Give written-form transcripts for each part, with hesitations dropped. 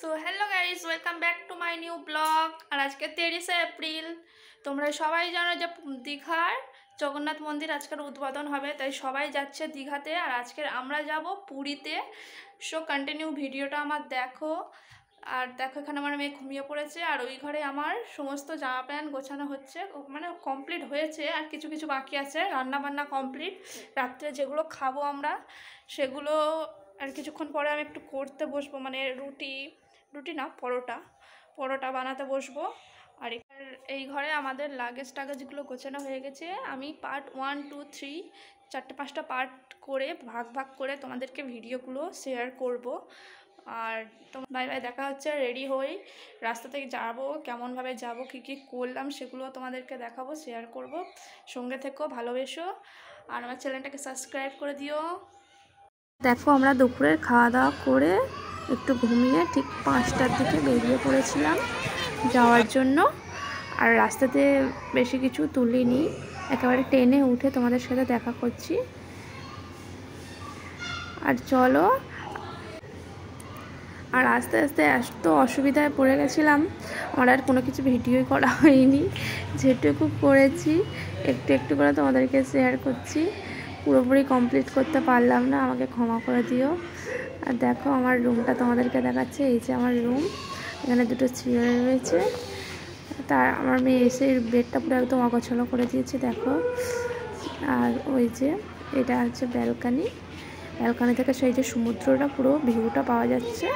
So hello guys, welcome back to my new blog. আর আজকে 23শে এপ্রিল। তোমরা সবাই জানো যে দীঘার জগন্নাথ মন্দির আজকের উদ্বোধন হবে, তাই সবাই যাচ্ছে দীঘাতে। আর আজকের আমরা যাব পুরীতে। সো কন্টিনিউ ভিডিওটা আমার দেখো। আর দেখো, এখানে আমার মেয়ে ঘুমিয়ে পড়েছে, আর ওই ঘরে আমার সমস্ত জামা প্যান্ট গোছানো হচ্ছে, মানে কমপ্লিট হয়েছে, আর কিছু কিছু বাকি আছে। রান্না বান্না কমপ্লিট, রাত্রে যেগুলো খাবো আমরা সেগুলো আর কিছুক্ষণ পরে আমি একটু করতে বসবো, মানে রুটি না, পরোটা বানাতে বসবো। আর এই ঘরে আমাদের লাগেজ টাগেজগুলো গোছানো হয়ে গেছে। আমি পার্ট 1, 2, 3 4-5টা পার্ট করে ভাগ ভাগ করে তোমাদেরকে ভিডিওগুলো শেয়ার করব। আর বাই বাই, দেখা হচ্ছে। রেডি হই, রাস্তা থেকে যাবো, কেমনভাবে যাব, কী কী করলাম সেগুলো তোমাদেরকে দেখাবো, শেয়ার করব। সঙ্গে থেকো, ভালোবেসো, আর আমার চ্যানেলটাকে সাবস্ক্রাইব করে দিও। দেখো, আমরা দুপুরের খাওয়া দাওয়া করে একটু ঘুমিয়ে ঠিক 5টার দিকে বেরিয়ে পড়েছিলাম যাওয়ার জন্য। আর রাস্তাতে বেশি কিছু তুলিনি, একেবারে ট্রেনে উঠে তোমাদের সাথে দেখা করছি। আর চলো, আর আস্তে আস্তে এত অসুবিধায় পড়ে গেছিলাম, আমার আর কোনো কিছু ভিডিওই করা হয়নি। যেটুকু করেছি একটু একটু করে তোমাদেরকে শেয়ার করছি, পুরোপুরি কমপ্লিট করতে পারলাম না, আমাকে ক্ষমা করে দিও। আর দেখো, আমার রুমটা তোমাদেরকে দেখাচ্ছে। এই যে আমার রুম, এখানে দুটো চেয়ার রয়েছে। তার আমার মেয়ে এসে বেডটা পুরো একদম অগোছালো করে দিয়েছে, দেখো। আর ওই যে এটা হচ্ছে ব্যালকানি থেকে সেই যে সমুদ্রটা পুরো ভিউটা পাওয়া যাচ্ছে।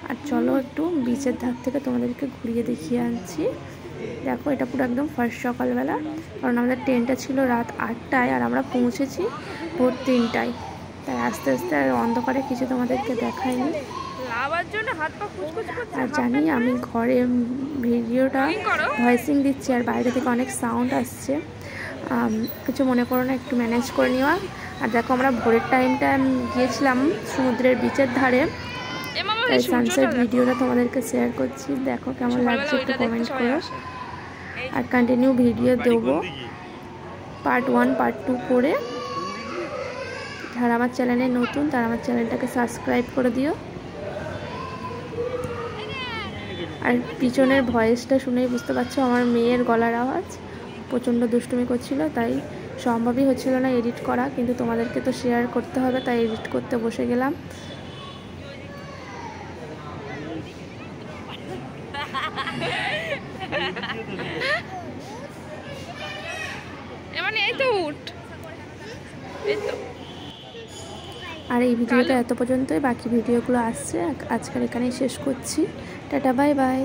আর চলো একটু বিচের ধার থেকে তোমাদেরকে ঘুরিয়ে দেখিয়ে আনছি। দেখো, এটা পুরো একদম ফার্স্ট সকালবেলা, কারণ আমাদের ট্রেনটা ছিল রাত 8টায় আর আমরা পৌঁছেছি ভোর 3টায়। তাই আস্তে আস্তে আর অন্ধকারে কিছু তোমাদেরকে দেখায়নি। আর জানি আমি ঘরে ভিডিওটা ভয়েসিং দিচ্ছি আর বাইরে থেকে অনেক সাউন্ড আসছে, কিছু মনে করো না, একটু ম্যানেজ করে নেওয়া। আর দেখো, আমরা ভোরের টাইমটা গিয়েছিলাম সমুদ্রের বিচের ধারে, তাই সানসেট ভিডিওটা তোমাদেরকে শেয়ার করছি। দেখো কেমন লাগছে একটু কমেন্ট করো। আর কন্টিনিউ ভিডিও দেবো, পার্ট 1, পার্ট 2 করে। যারা আমার চ্যানেলে নতুন তারা আমার চ্যানেলটাকে সাবস্ক্রাইব করে দিও। আর পিছনের ভয়েসটা শুনেই বুঝতে পারছো আমার মেয়ের গলার আওয়াজ, প্রচণ্ড দুষ্টুমি করছিল, তাই সম্ভবই হচ্ছিল না এডিট করা, কিন্তু তোমাদেরকে তো শেয়ার করতে হবে, তাই এডিট করতে বসে গেলাম। আর এই ভিডিওটা এত পর্যন্তই, বাকি ভিডিওগুলো আসছে। আজকের এখানেই শেষ করছি। Tata, bye bye.